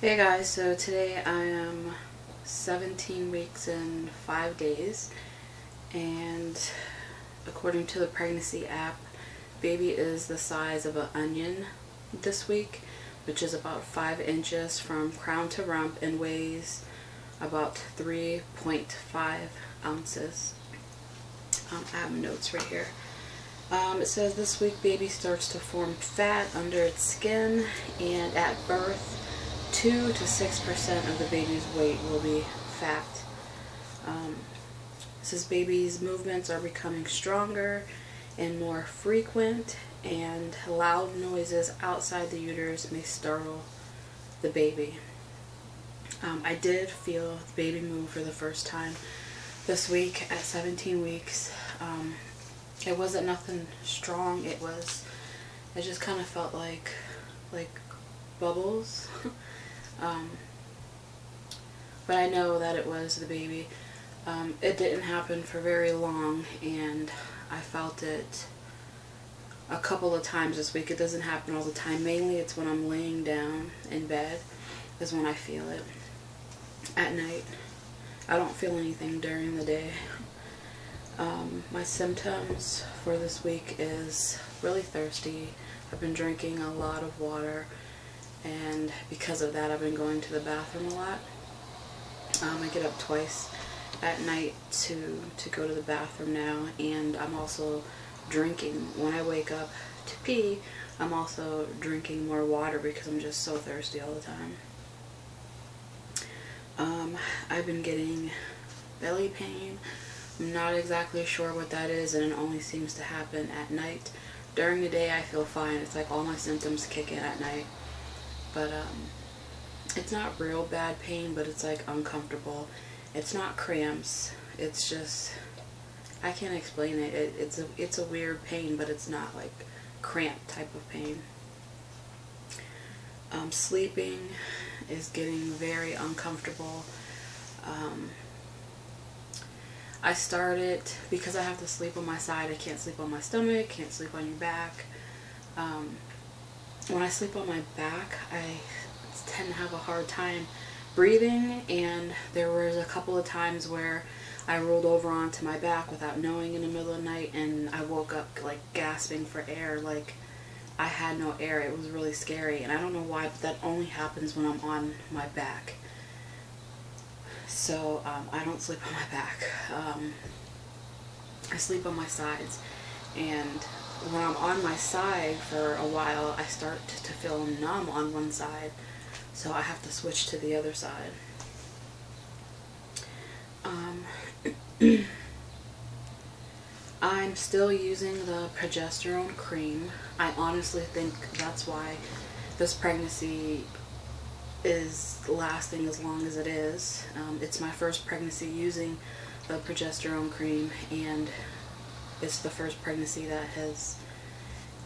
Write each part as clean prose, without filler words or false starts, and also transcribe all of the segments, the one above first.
Hey guys, so today I am 17 weeks and 5 days, and according to the pregnancy app, baby is the size of an onion this week, which is about 5 inches from crown to rump and weighs about 3.5 ounces. I have notes right here. It says this week baby starts to form fat under its skin, and at birth 2 to 6% of the baby's weight will be fat. It says baby's movements are becoming stronger and more frequent, and loud noises outside the uterus may startle the baby. I did feel the baby move for the first time this week at 17 weeks. It wasn't nothing strong. It just kind of felt like bubbles. But I know that it was the baby. It didn't happen for very long, and I felt it a couple of times this week. It doesn't happen all the time. Mainly it's when I'm laying down in bed is when I feel it. At night, I don't feel anything during the day. My symptoms for this week is really thirsty. I've been drinking a lot of water, and because of that I've been going to the bathroom a lot. I get up twice at night to go to the bathroom now, and I'm also drinking. When I wake up to pee, I'm also drinking more water because I'm just so thirsty all the time. I've been getting belly pain. I'm not exactly sure what that is, and it only seems to happen at night. During the day I feel fine. It's like all my symptoms kick in at night. But it's not real bad pain, but it's like uncomfortable. It's not cramps. It's just, I can't explain it. It's a weird pain, but it's not like cramp type of pain. Sleeping is getting very uncomfortable. I started, because I have to sleep on my side, I can't sleep on my stomach, can't sleep on your back. When I sleep on my back, I tend to have a hard time breathing, and there was a couple of times where I rolled over onto my back without knowing in the middle of the night, and I woke up like gasping for air, like I had no air. It was really scary, and I don't know why, but that only happens when I'm on my back. So I don't sleep on my back. I sleep on my sides, and when I'm on my side for a while, I start to feel numb on one side, so I have to switch to the other side. I'm still using the progesterone cream. I honestly think that's why this pregnancy is lasting as long as it is. It's my first pregnancy using the progesterone cream, and it's the first pregnancy that has,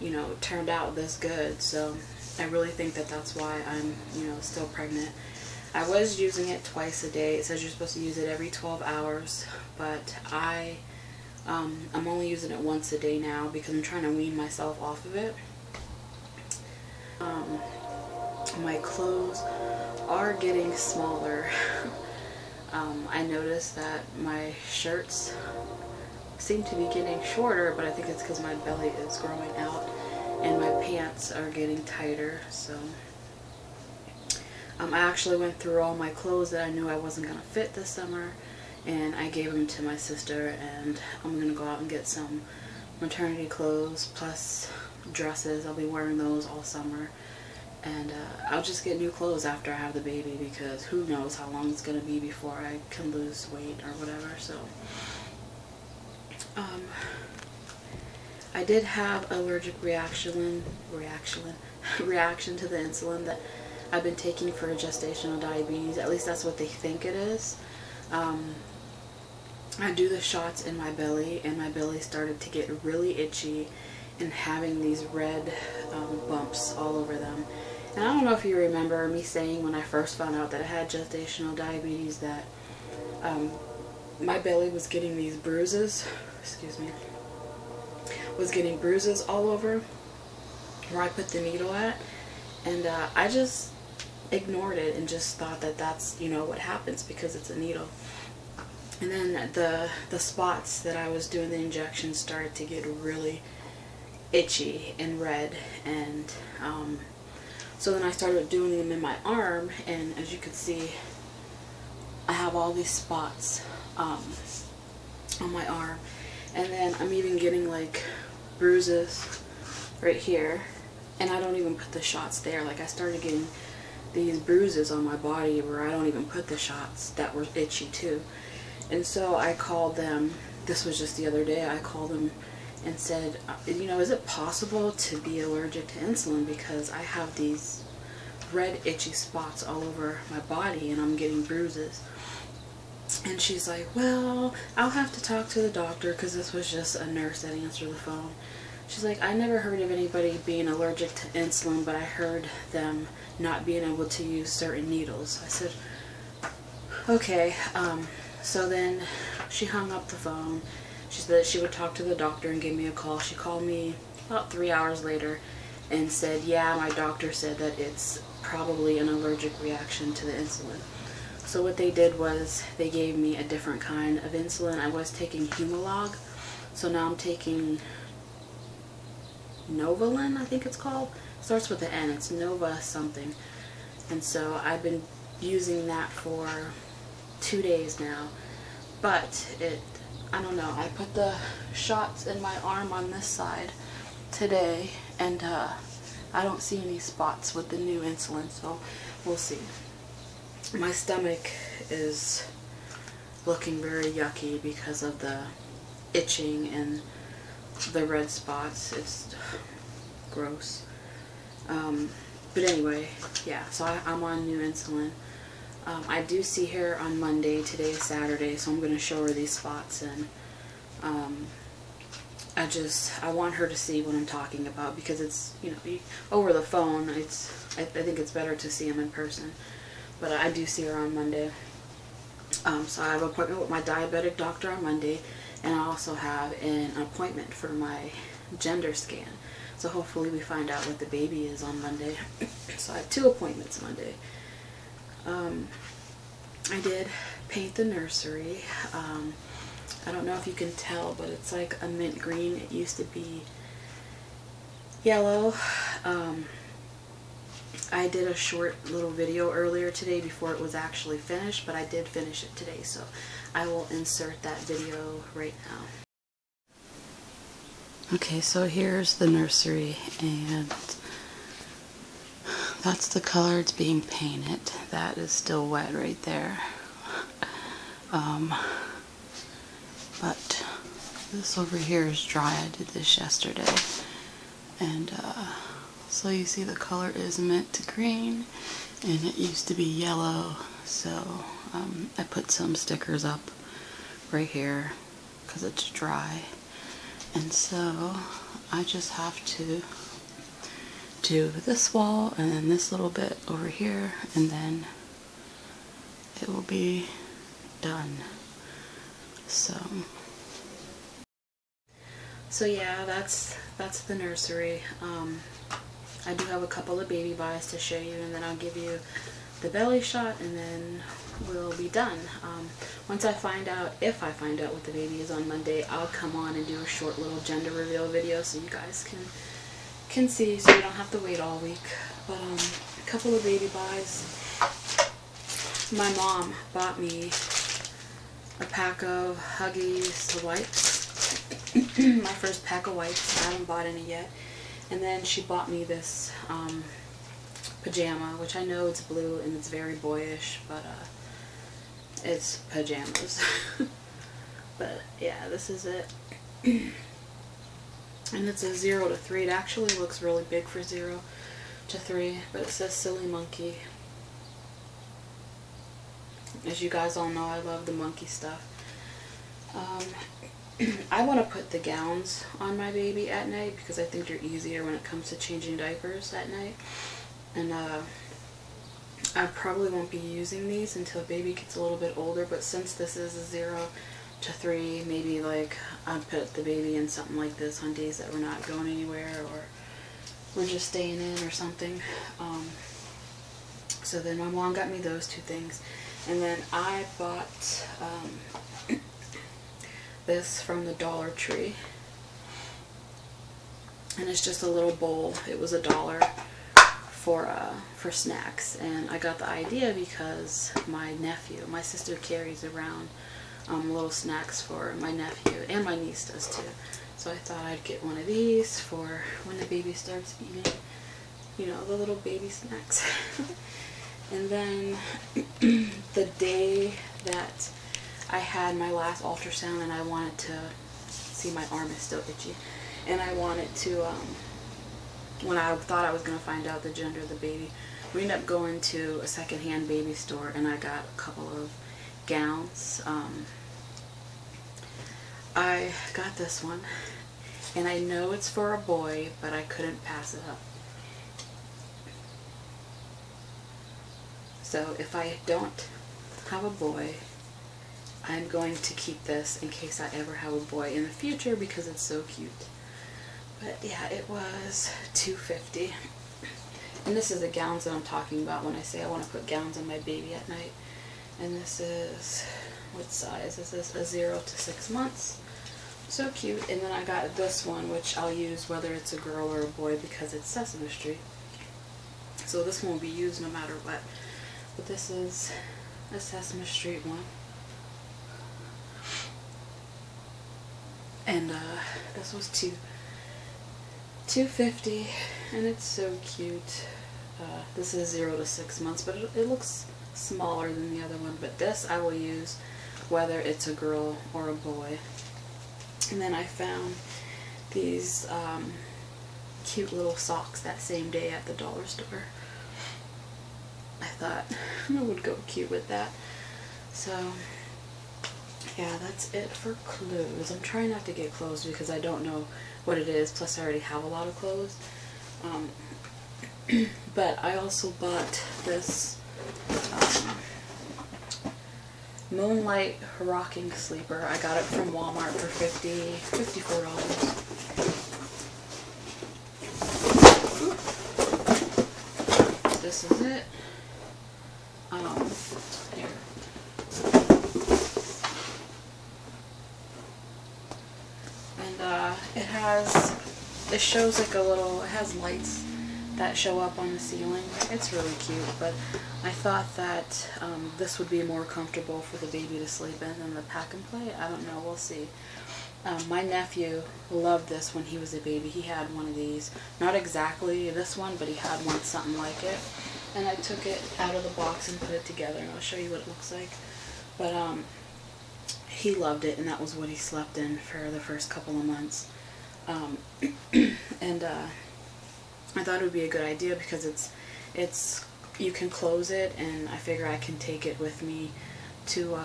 you know, turned out this good. So I really think that that's why I'm, you know, still pregnant. I was using it twice a day. It says you're supposed to use it every 12 hours, but I'm only using it once a day now because I'm trying to wean myself off of it. My clothes are getting smaller. I noticed that my shirts seem to be getting shorter, but I think it's because my belly is growing out, and my pants are getting tighter. So I actually went through all my clothes that I knew I wasn't going to fit this summer, and I gave them to my sister, and I'm going to go out and get some maternity clothes plus dresses. I'll be wearing those all summer, and I'll just get new clothes after I have the baby, because who knows how long it's going to be before I can lose weight or whatever. So I did have allergic reaction to the insulin that I've been taking for gestational diabetes. At least that's what they think it is. I do the shots in my belly, and my belly started to get really itchy and having these red bumps all over them. And I don't know if you remember me saying when I first found out that I had gestational diabetes that my belly was getting these bruises, was getting bruises all over where I put the needle at. And I just ignored it and just thought that that's, you know, what happens because it's a needle. And then the spots that I was doing the injection started to get really itchy and red, and so then I started doing them in my arm, and as you can see, I have all these spots on my arm, and then I'm even getting like bruises right here, and I don't even put the shots there. Like, I started getting these bruises on my body where I don't even put the shots that were itchy too. And so I called them, this was just the other day, I called them and said, you know, is it possible to be allergic to insulin, because I have these red itchy spots all over my body and I'm getting bruises. And she's like, well, I'll have to talk to the doctor, because this was just a nurse that answered the phone. She's like, I never heard of anybody being allergic to insulin, but I heard them not being able to use certain needles. I said, okay. So then she hung up the phone. She said that she would talk to the doctor and give me a call. She called me about 3 hours later and said, yeah, my doctor said that it's probably an allergic reaction to the insulin. So what they did was they gave me a different kind of insulin. I was taking Humalog, so now I'm taking Novolin, I think it's called. It starts with an N. It's Nova something. And so I've been using that for 2 days now. But I don't know, I put the shots in my arm on this side today, and I don't see any spots with the new insulin, so we'll see. My stomach is looking very yucky because of the itching and the red spots. It's gross. But anyway, yeah, so I'm on new insulin. I do see her on Monday. Today is Saturday, so I'm going to show her these spots, and I want her to see what I'm talking about, because it's, you know, over the phone, I think it's better to see them in person. But I do see her on Monday. So I have an appointment with my diabetic doctor on Monday, and I also have an appointment for my gender scan. So hopefully we find out what the baby is on Monday. So I have 2 appointments Monday. I did paint the nursery. I don't know if you can tell, but it's like a mint green. It used to be yellow. I did a short little video earlier today before it was actually finished, but I did finish it today, so I will insert that video right now. Okay, so here's the nursery, and that's the color it's being painted. That is still wet right there. But this over here is dry. I did this yesterday. And so you see the color is mint to green, and it used to be yellow. So I put some stickers up right here because it's dry. And so I just have to do this wall and then this little bit over here, and then it will be done. So yeah, that's the nursery. I do have a couple of baby buys to show you, and then I'll give you the belly shot, and then we'll be done. Once I find out, if I find out what the baby is on Monday, I'll come on and do a short little gender reveal video so you guys can see, so you don't have to wait all week. But a couple of baby buys. My mom bought me a pack of Huggies wipes. My first pack of wipes. I haven't bought any yet. And then she bought me this pajama, which I know it's blue and it's very boyish, but it's pajamas. But yeah, this is it. And it's a 0 to 3. It actually looks really big for 0 to 3, but it says Silly Monkey. As you guys all know, I love the monkey stuff. I want to put the gowns on my baby at night because I think they're easier when it comes to changing diapers at night. And I probably won't be using these until baby gets a little bit older, but since this is a 0 to 3, maybe like I'd put the baby in something like this on days that we're not going anywhere or we're just staying in or something. So then my mom got me those two things. And then I bought this from the Dollar Tree. And it's just a little bowl. It was $1 for snacks. And I got the idea because my sister carries around little snacks for my nephew, and my niece does too. So I thought I'd get one of these for when the baby starts eating, you know, the little baby snacks. And then the day that I had my last ultrasound and I wanted to see, my arm is still itchy, and I wanted to, when I thought I was going to find out the gender of the baby, we ended up going to a secondhand baby store and I got a couple of gowns. I got this one, and I know it's for a boy, but I couldn't pass it up. So if I don't have a boy, I'm going to keep this in case I ever have a boy in the future because it's so cute. But yeah, it was $2.50. And this is the gowns that I'm talking about when I say I want to put gowns on my baby at night. And this is, what size is this? A 0 to 6 months. So cute. And then I got this one, which I'll use whether it's a girl or a boy because it's Sesame Street. So this one will be used no matter what. But this is a Sesame Street one. And this was $2.50, and it's so cute. This is 0 to 6 months, but it looks smaller than the other one. But this I will use whether it's a girl or a boy. And then I found these cute little socks that same day at the dollar store. I thought it would go cute with that. So yeah, that's it for clothes. I'm trying not to get clothes because I don't know what it is. Plus I already have a lot of clothes. But I also bought this Moonlight rocking sleeper. I got it from Walmart for $54. This is it. Here. And it shows like it has lights that show up on the ceiling. It's really cute, but I thought that this would be more comfortable for the baby to sleep in than the pack and play. I don't know, we'll see. My nephew loved this when he was a baby. He had one of these. Not exactly this one, but he had one something like it. And I took it out of the box and put it together, and I'll show you what it looks like. But he loved it, and that was what he slept in for the first couple of months. I thought it would be a good idea because you can close it, and I figure I can take it with me to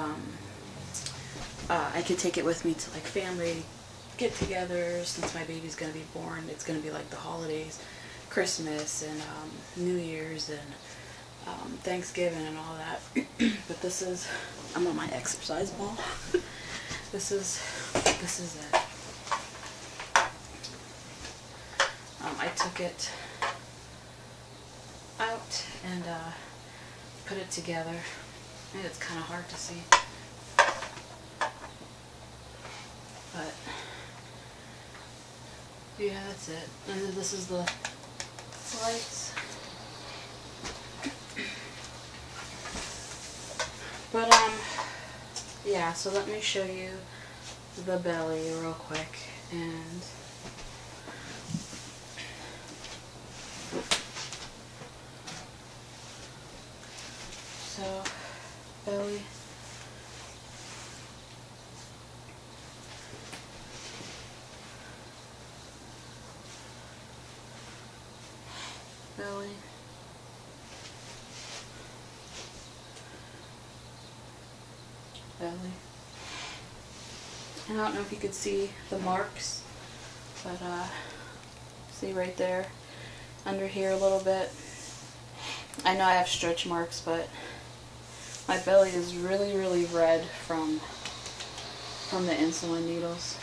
like family get-togethers. Since my baby's gonna be born, it's gonna be like the holidays, Christmas and New Year's and Thanksgiving and all that. But this is, I'm on my exercise ball. This is it. I took it out and put it together. Maybe it's kind of hard to see, but yeah, that's it. And then this is the lights. But yeah, so let me show you the belly real quick. And so belly, belly, belly. And I don't know if you could see the marks, but see right there, under here a little bit. I know I have stretch marks, but my belly is really, really red from the insulin needles.